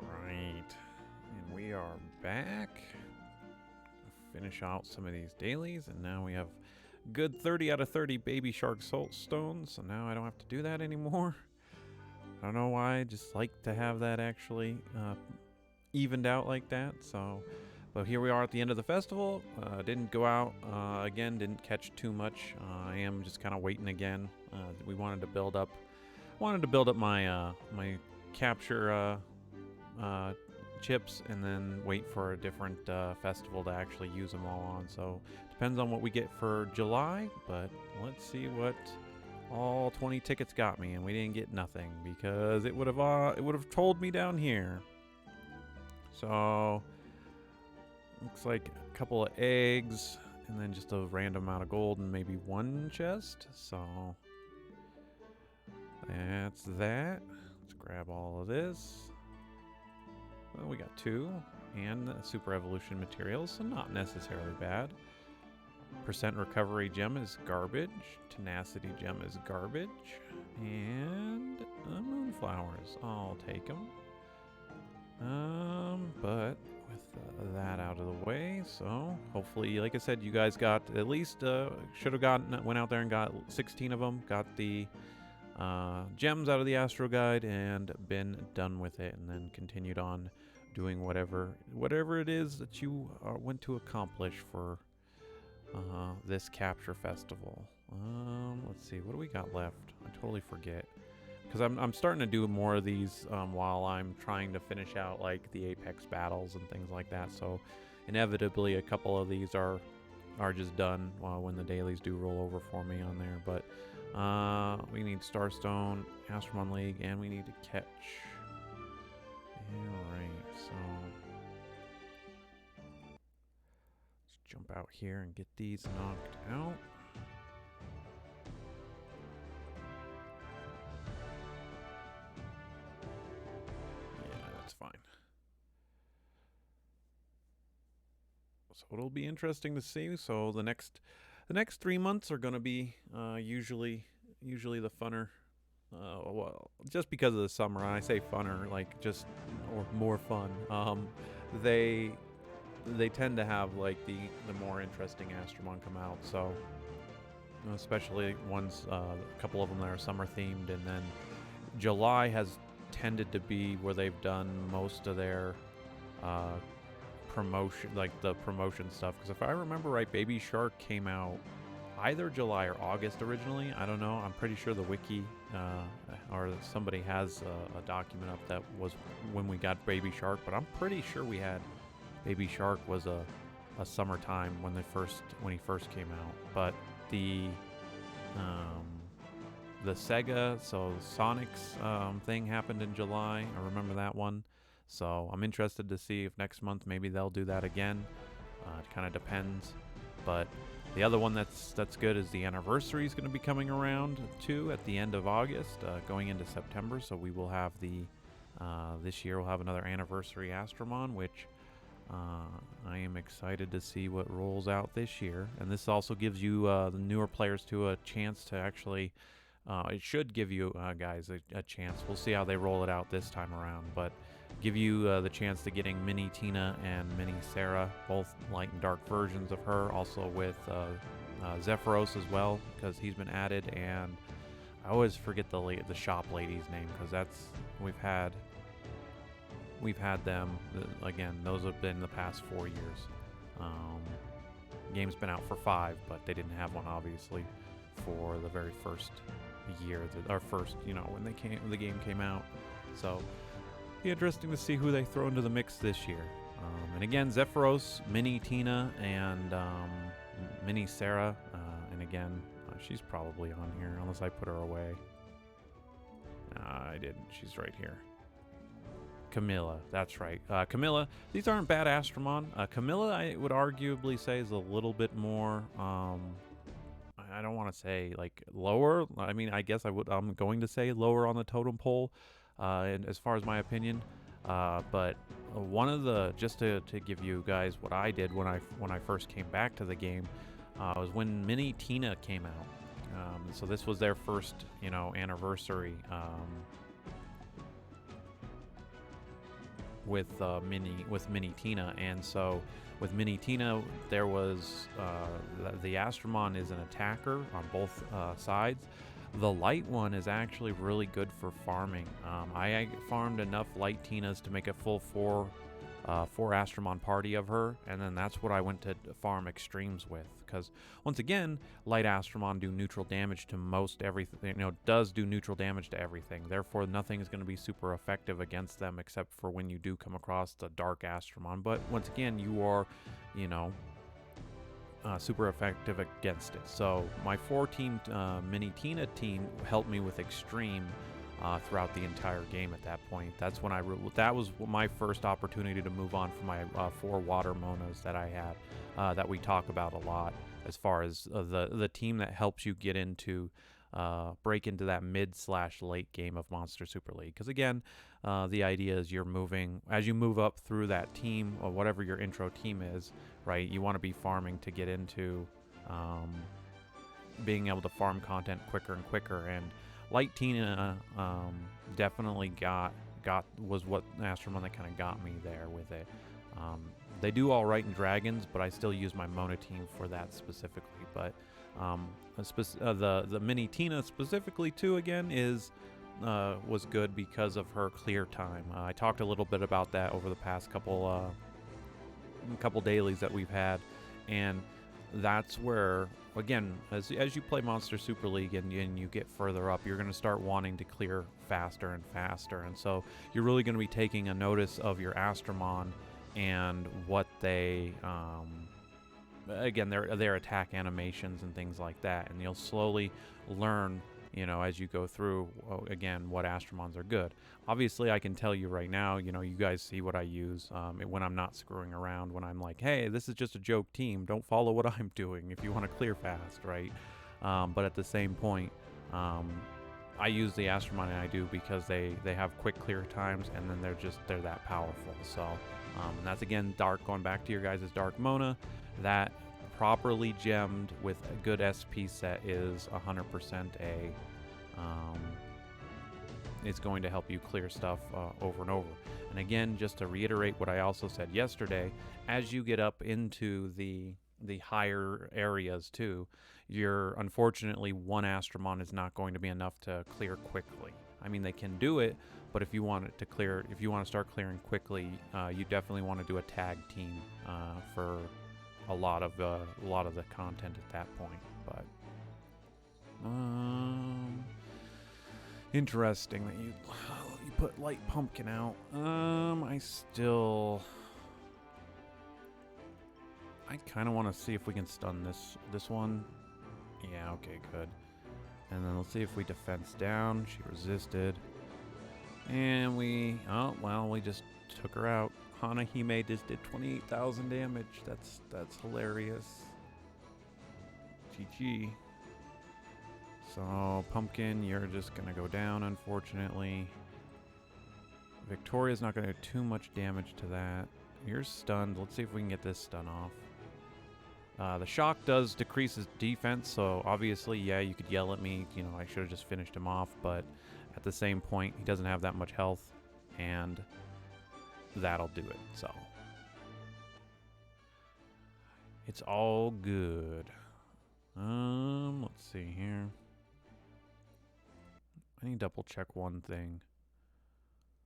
Alright, and we are back. Finish out some of these dailies, and now we have good 30 out of 30 baby shark salt stones, so now I don't have to do that anymore. I don't know why, I just like to have that actually evened out like that, so... But here we are at the end of the festival. Didn't go out, again, didn't catch too much. I am just kind of waiting again. We wanted to build up my my capture chips and then wait for a different festival to actually use them all on. So depends on what we get for July, but let's see what all 20 tickets got me, and we didn't get nothing because it would have told me down here. So looks like a couple of eggs and then just a random amount of gold and maybe one chest. So that's that. Let's grab all of this. Well, we got 2 and super evolution materials, so not necessarily bad. Percent recovery gem is garbage. Tenacity gem is garbage. And moonflowers, I'll take them. But with that out of the way, so hopefully, like I said, you guys got at least should have went out there and got 16 of them. Got the gems out of the Astro Guide and been done with it, and then continued on doing whatever it is that you went to accomplish for this capture festival. Let's see, what do we got left? I totally forget, because I'm starting to do more of these while I'm trying to finish out like the Apex battles and things like that. So inevitably, a couple of these are just done when the dailies do roll over for me on there. But we need Starstone, Astromon League, and we need to catch. Alright, so let's jump out here and get these knocked out. Yeah, that's fine. So it'll be interesting to see. So the next 3 months are going to be usually the funner. Well, just because of the summer, and I say funner, like just or more fun. They tend to have like the more interesting Astromon come out. So especially ones, a couple of them that are summer themed, and then July has tended to be where they've done most of their promotion, like the promotion stuff. Because if I remember right, Baby Shark came out either July or August originally. I don't know. I'm pretty sure the wiki or somebody has a document up that was when we got Baby Shark, but I'm pretty sure we had Baby Shark was a summertime when he first came out. But the Sega, so Sonic's thing happened in July. I remember that one. So I'm interested to see if next month maybe they'll do that again. It kind of depends, but the other one that's good is the anniversary is going to be coming around too at the end of August, going into September. So we will have this year we'll have another anniversary Astromon, which I am excited to see what rolls out this year. And this also gives you the newer players a chance to actually. It should give you guys a chance. We'll see how they roll it out this time around, but give you the chance to getting Mini Tina and Mini Sarah, both light and dark versions of her, also with Zephyros as well, because he's been added. And I always forget the shop lady's name, because we've had them again. Those have been the past 4 years. Game's been out for 5, but they didn't have one obviously for the very first year, our first, when the game came out. So be interesting to see who they throw into the mix this year. And again, Zephyros, Mini Tina, and Mini Sarah. And again, she's probably on here unless I put her away. I didn't. She's right here. Camilla, that's right. Camilla, these aren't bad Astromon. Camilla, I would arguably say, is a little bit more. I don't want to say like lower. I mean, I guess I'm going to say lower on the totem pole, and as far as my opinion. But one of the, just to give you guys what I did when I first came back to the game, was when Mini Tina came out. So this was their first, anniversary with Mini Tina, and so with Mini Tina there was the Astromon is an attacker on both sides. The light one is actually really good for farming. I farmed enough light Tinas to make a full four Astromon party of her, and then that's what I went to farm extremes with, because once again, light Astromon do neutral damage to most everything, does do neutral damage to everything, therefore nothing is going to be super effective against them except for when you do come across the dark Astromon, but once again, you are, super effective against it. So my 4-team Mini Tina team helped me with extreme throughout the entire game. At that point, that's when that was my first opportunity to move on from my 4 water monas that I had, that we talk about a lot, as far as the team that helps you get into break into that mid/late game of Monster Super League. Because again, the idea is as you move up through that team, or whatever your intro team is, right, you want to be farming to get into being able to farm content quicker and quicker. And Light Tina definitely was what Astromon that kind of got me there with it. They do all right in Dragons, but I still use my Mona team for that specifically. But the Mini Tina specifically too, again, was good because of her clear time. I talked a little bit about that over the past couple dailies that we've had, and that's where, again, as you play Monster Super League and you get further up, you're going to start wanting to clear faster and faster, and so you're really going to be taking a notice of your Astromon and what they again, their attack animations and things like that, and you'll slowly learn, as you go through, again, what Astromons are good. Obviously, I can tell you right now, you guys see what I use when I'm not screwing around, when I'm like, hey, this is just a joke team, don't follow what I'm doing if you want to clear fast, right? But at the same point, I use the Astromon, and I do because they have quick clear times, and then they're that powerful. So that's, again, Dark, going back to your guys' Dark Mona, that properly gemmed with a good SP set is 100% it's going to help you clear stuff over and over. And again, just to reiterate what I also said yesterday, as you get up into the higher areas too, unfortunately, one Astromon is not going to be enough to clear quickly. I mean, they can do it, but if you want to start clearing quickly, you definitely want to do a tag team for a lot of the content at that point. But interesting that you put Light Pumpkin out. I kind of want to see if we can stun this one. Yeah, okay, good. And then let's see if we defense down. She resisted, and we just took her out. Hanahime just did 28,000 damage. That's hilarious. GG. So, Pumpkin, you're just going to go down, unfortunately. Victoria's not going to do too much damage to that. You're stunned. Let's see if we can get this stun off. The shock does decrease his defense, so obviously, yeah, you could yell at me. I should have just finished him off, but at the same point, he doesn't have that much health, and that'll do it. So it's all good. Let's see here. I need to double check one thing,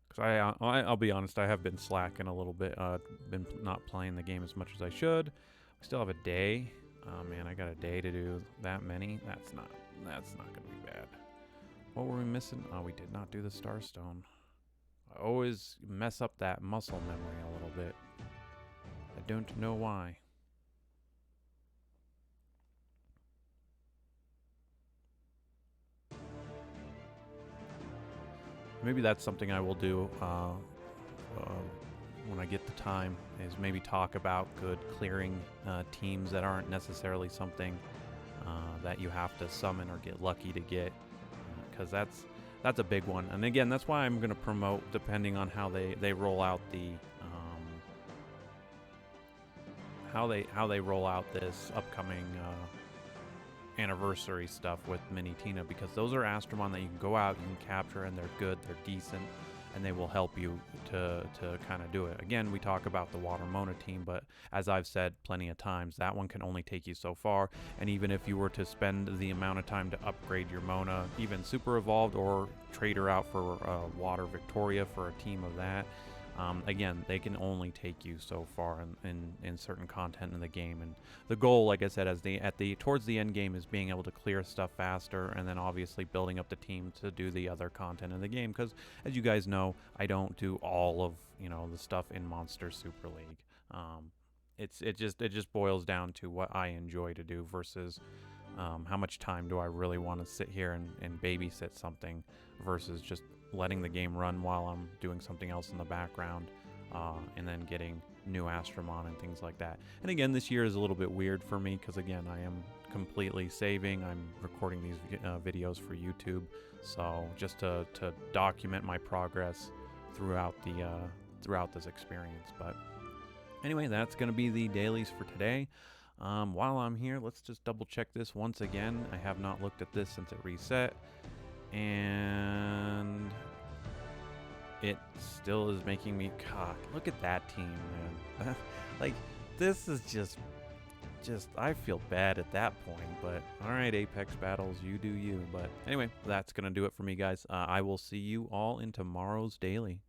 because I'll be honest, I have been slacking a little bit. Been not playing the game as much as I should. We still have a day. Oh man, I got a day to do that many. That's not gonna be bad. What were we missing? Oh, we did not do the Starstone. I always mess up that muscle memory a little bit. I don't know why. Maybe that's something I will do when I get the time, is maybe talk about good clearing teams that aren't necessarily something that you have to summon or get lucky to get, because that's a big one. And again, that's why I'm going to promote, depending on how they roll out the how they roll out this upcoming anniversary stuff with Mini Tina, because those are Astromon that you can go out, you can capture, and they're good, they're decent. and they will help you to kind of do it. Again, we talk about the water Mona team, but as I've said plenty of times, that one can only take you so far. And even if you were to spend the amount of time to upgrade your Mona, even super evolved, or trade her out for water Victoria for a team of that, again, they can only take you so far in certain content in the game. And the goal, like I said, towards the end game, is being able to clear stuff faster, and then obviously building up the team to do the other content in the game. Because as you guys know, I don't do all of the stuff in Monster Super League. It just boils down to what I enjoy to do versus how much time do I really want to sit here and babysit something versus just letting the game run while I'm doing something else in the background, and then getting new Astromon and things like that. And again, this year is a little bit weird for me because, again, I am completely saving. I'm recording these videos for YouTube, so just to document my progress throughout this experience. But anyway, that's going to be the dailies for today. While I'm here, let's just double check this once again. I have not looked at this since it reset, and it still is making me, God, look at that team, man. Like, this is just I feel bad at that point. But all right, Apex Battles, you do you. But anyway, that's gonna do it for me, guys. I will see you all in tomorrow's daily.